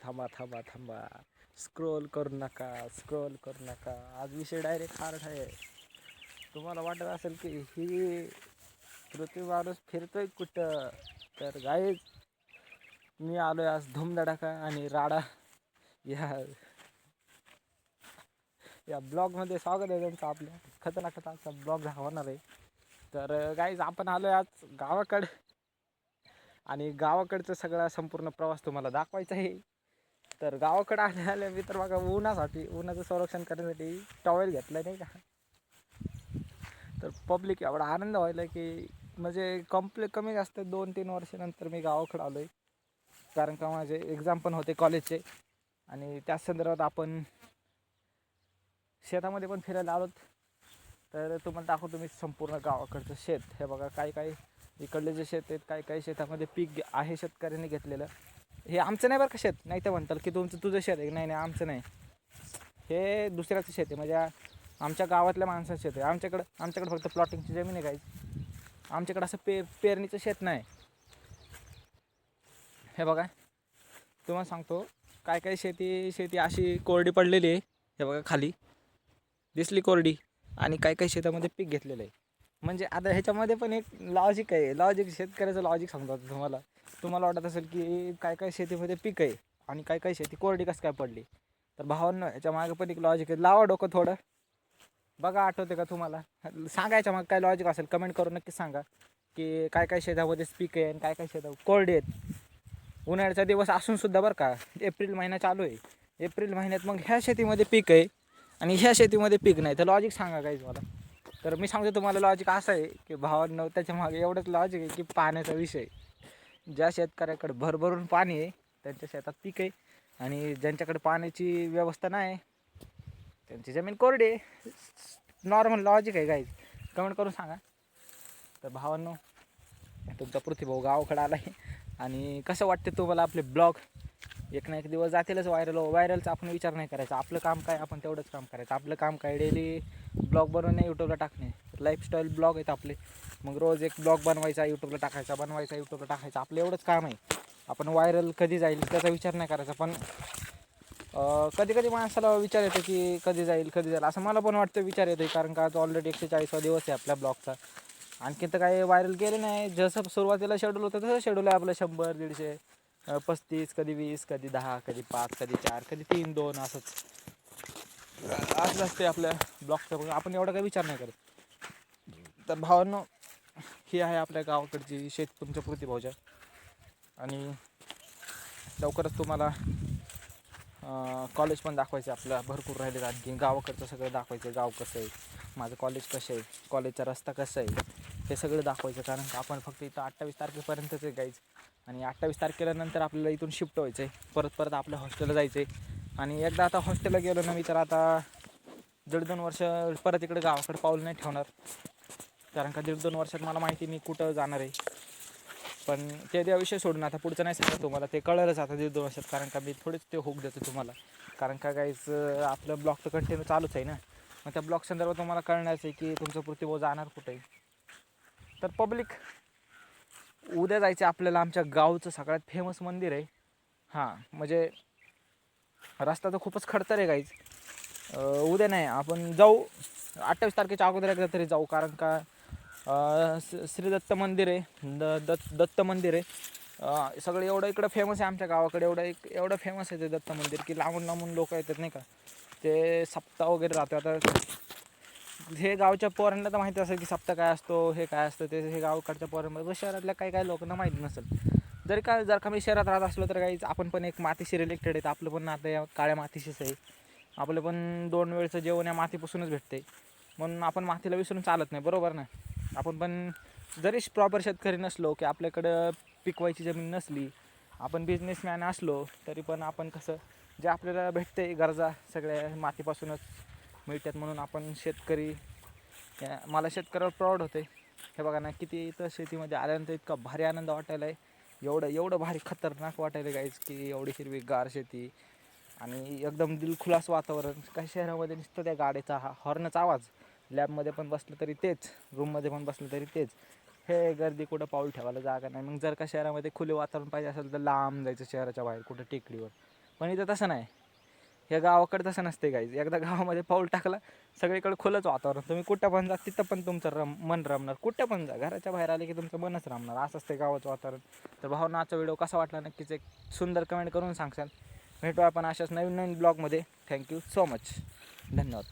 थांबा थांबा थांबा. स्क्रोल करू नका, स्क्रोल करू नका. आज विषय डायरेक्ट हार्ड आहे. तुम्हाला वाटत असेल की ही पृथ्वी माणूस फिरतोय कुठं, तर गाईज मी आलोय आज धूमधडाका आणि राडा या या ब्लॉगमध्ये स्वागत आहे त्यांचं. आपल्या खतरनाक ब्लॉग होणार आहे. तर गाईज आपण आलोय आज गावाकडे आणि गावाकडचं सगळा संपूर्ण प्रवास तुम्हाला दाखवायचा आहे. तर गावाकडे आले मी तर बघा उन्हाचं संरक्षण करण्यासाठी टॉवेल घेतलं नाही का. तर पब्लिक एवढा आनंद व्हायला की म्हणजे कमी जास्त 2-3 वर्षानंतर मी गावाकडे आलो आहे. कारण का माझे एक्झाम पण होते कॉलेजचे आणि त्याच संदर्भात आपण शेतामध्ये पण फिरायला आलोत. तर तुम्हाला दाखवतो मी संपूर्ण गावाकडचं शेत. हे बघा काय इकडले जे शेत आहेत, काही शेतामध्ये पीक आहे शेतकऱ्यांनी घेतलेलं. हे आमचं नाही बरं का शेत. नाही तर म्हणताल की तुझं शेत आहे. नाही आमचं नाही, हे दुसऱ्याचं शेत आहे. म्हणजे आमच्या गावातल्या माणसाचं शेत आहे. आमच्याकडं फक्त प्लॉटिंगची जमीन आहे काही. आमच्याकडं असं पेरणीचं शेत नाही. हे बघा तुम्हाला सांगतो, काय शेती अशी कोरडी पडलेली आहे. हे बघा खाली दिसली कोरडी, आणि काही शेतामध्ये पीक घेतलेलं आहे. म्हणजे आता ह्याच्यामध्ये पण एक लॉजिक आहे. शेतकऱ्याचं लॉजिक सांगतो तुम्हाला वाटत असेल की काय शेतीमध्ये पीक आहे आणि काय शेती कोरडी कसं काय पडली. तर भावांनो, ह्याच्या मागे पण एक लॉजिक आहे. लावा डोकं थोडं, बघा आठवते का तुम्हाला. सांगायच्या मग काय लॉजिक असेल कमेंट करून नक्कीच सांगा की काय शेतामध्येच पीक आहे आणि काय शेता कोरडे आहेत. उन्हाळ्याचा दिवस असून सुद्धा बरं का, एप्रिल महिना चालू आहे. एप्रिल महिन्यात मग ह्या शेतीमध्ये पीक आहे आणि ह्या शेतीमध्ये पीक नाही. तर लॉजिक सांगा काहीच मला. तर मी सांगतो तुम्हाला लॉजिक असं आहे की भावांनो, त्याच्या मागे एवढंच लॉजिक आहे की पाण्याचा विषय. ज्या शेतकऱ्याकडे भरभरून पाणी आहे त्यांच्या शेतात पीक आहे, आणि ज्यांच्याकडे पाण्याची व्यवस्था नाही त्यांची जमीन कोरडी आहे. नॉर्मल लॉजिक आहे गाईज, कमेंट करून सांगा. तर भावांनो, तुमचा पृथ्वीभाऊ गावाकडे आला आहे आणि कसं वाटते तुम्हाला आपले ब्लॉग. एक ना एक दिवस जातीलच व्हायरलचा आपण विचार नाही करायचा. आपलं काम काय, आपण तेवढंच काम करायचं. आपलं काम काय, डेली ब्लॉग बनवणे, यूट्यूबला टाकणे. लाईफस्टाईल ब्लॉग आहेत आपले. मग रोज एक ब्लॉग बनवायचा, यूट्यूबला टाकायचा. आपलं एवढंच काम आहे. आपण व्हायरल कधी जाईल त्याचा विचार नाही करायचा. पण कधी माणसाला विचार येतो की कधी जाईल असं मला पण वाटतं, विचार येतो. कारण का आज ऑलरेडी 140वा दिवस आहे आपल्या ब्लॉगचा. आणखी तर काही व्हायरल केले नाही. जसं सुरुवातीला शेड्यूल होतं तसं शेड्यूल आहे आपलं. 100, 150, 35, कधी 20, कधी 10, कधी 5, कधी 4, कधी 3, 2 असंच असते आपल्या ब्लॉगचं. आपण एवढा काही विचार नाही करत. तर भावांनो, ही आहे आपल्या गावाकडची शेत तुमच्या पृथ्वीभाऊच्या. आणि लवकरच तुम्हाला कॉलेज पण दाखवायचं आपलं. भरपूर राहिले आणखी गावाकडचं सगळं दाखवायचं. गाव कसं आहे, माझं कॉलेज कसं आहे, कॉलेजचा रस्ता कसा आहे, हे सगळं दाखवायचं. कारण आपण फक्त इथं 28 तारखेपर्यंतच आहे गाईज. आणि 28 तारखेला नंतर आपल्याला इथून शिफ्ट व्हायचं आहे. परत आपल्या हॉस्टेलला जायचं आहे. आणि एकदा आता हॉस्टेलला गेलो ना मी, तर आता 1.5-2 वर्ष परत इकडे गावाकडे पाऊल नाही ठेवणार. कारण का 1.5-2 वर्षात मला माहिती मी कुठं जाणार आहे. पण ते विषय सोडून आता पुढचं नाही सांगत तुम्हाला, ते कळलंच आता 1.5-2 वर्षात. कारण का मी थोडेच ते होक देतो तुम्हाला. कारण का गाईज आपलं ब्लॉग तर कंटिन्यू चालूच आहे ना. मग त्या ब्लॉग संदर्भात तुम्हाला कळणारच आहे की तुमचं पृथ्वीभाऊ जाणार कुठे आहे. तर पब्लिक, उद्या जायचं आपल्याला आमच्या गावचं सगळ्यात फेमस मंदिर आहे. हां, म्हणजे रस्ता तर खूपच खडतर आहे गाईज. उद्या नाही, आपण जाऊ 28 तारखेच्या अगोदर एकदा तरी जाऊ. कारण का श्री दत्त मंदिर आहे, दत्त मंदिर आहे. सगळं एवढं इकडं फेमस आहे आमच्या गावाकडे. एवढं फेमस आहे ते दत्त मंदिर की लांबून लोक येतात नाही का. ते सप्ताह वगैरे राहतो. आता हे गावच्या पोरांना तर माहिती असेल की सप्ताह काय असतो, हे काय असतं ते. हे गावकडच्या पोरांमध्ये, शहरातल्या काही लोकांना माहिती नसेल. जर का मी शहरात राहत असलो तर काही आपण पण एक मातीशी रिलेटेड आहेत. आपलं पण नातं या काळ्या मातीशीच आहे. आपलं पण 2 वेळचं जेवण या मातीपासूनच भेटते. म्हणून आपण मातीला विसरून चालत नाही, बरोबर ना. आपण पण जरी प्रॉपर शेतकरी नसलो, की आपल्याकडं पिकवायची जमीन नसली, आपण बिझनेसमॅन असलो, तरी पण आपण कसं जे आपल्याला भेटते गरजा सगळ्या मातीपासूनच मिळतात. म्हणून आपण शेतकरी, मला शेतकऱ्यावर प्राऊड होते. हे बघा ना, किती इथं शेतीमध्ये आल्यानंतर इतका भारी आनंद वाटायला आहे. एवढं भारी खतरनाक वाटायला गाईज की एवढी हिरवीगार शेती आणि एकदम दिलखुलास वातावरण. काही शहरामध्ये नुसतं त्या गाड्याचा हॉर्नचा आवाज, लॅबमध्ये पण बसलं तरी तेच, रूममध्ये पण बसलं तरी तेच. हे गर्दी कुठं पाऊल ठेवायला जागा नाही. मग जर का शहरामध्ये खुले वातावरण पाहिजे असेल तर लांब जायचं शहराच्या बाहेर कुठं टेकडीवर. पण इथं तसं नाही. या गावाकडे तसं नसते गाईज. एकदा गावामध्ये पाऊल टाकला सगळीकडे खुलंच वातावरण. तुम्ही कुठं पण जा तिथं पण तुमचं मन रमणार. कुठं पण जा, घराच्या बाहेर आले की तुमचं मनच रमणार. असं असते गावाचं वातावरण. तर भावना आजचा व्हिडिओ कसा वाटला नक्कीच एक सुंदर कमेंट करून सांगशाल. भेटू आपण अशाच नवीन नवीन ब्लॉगमध्ये. Thank you so much. धन्यवाद.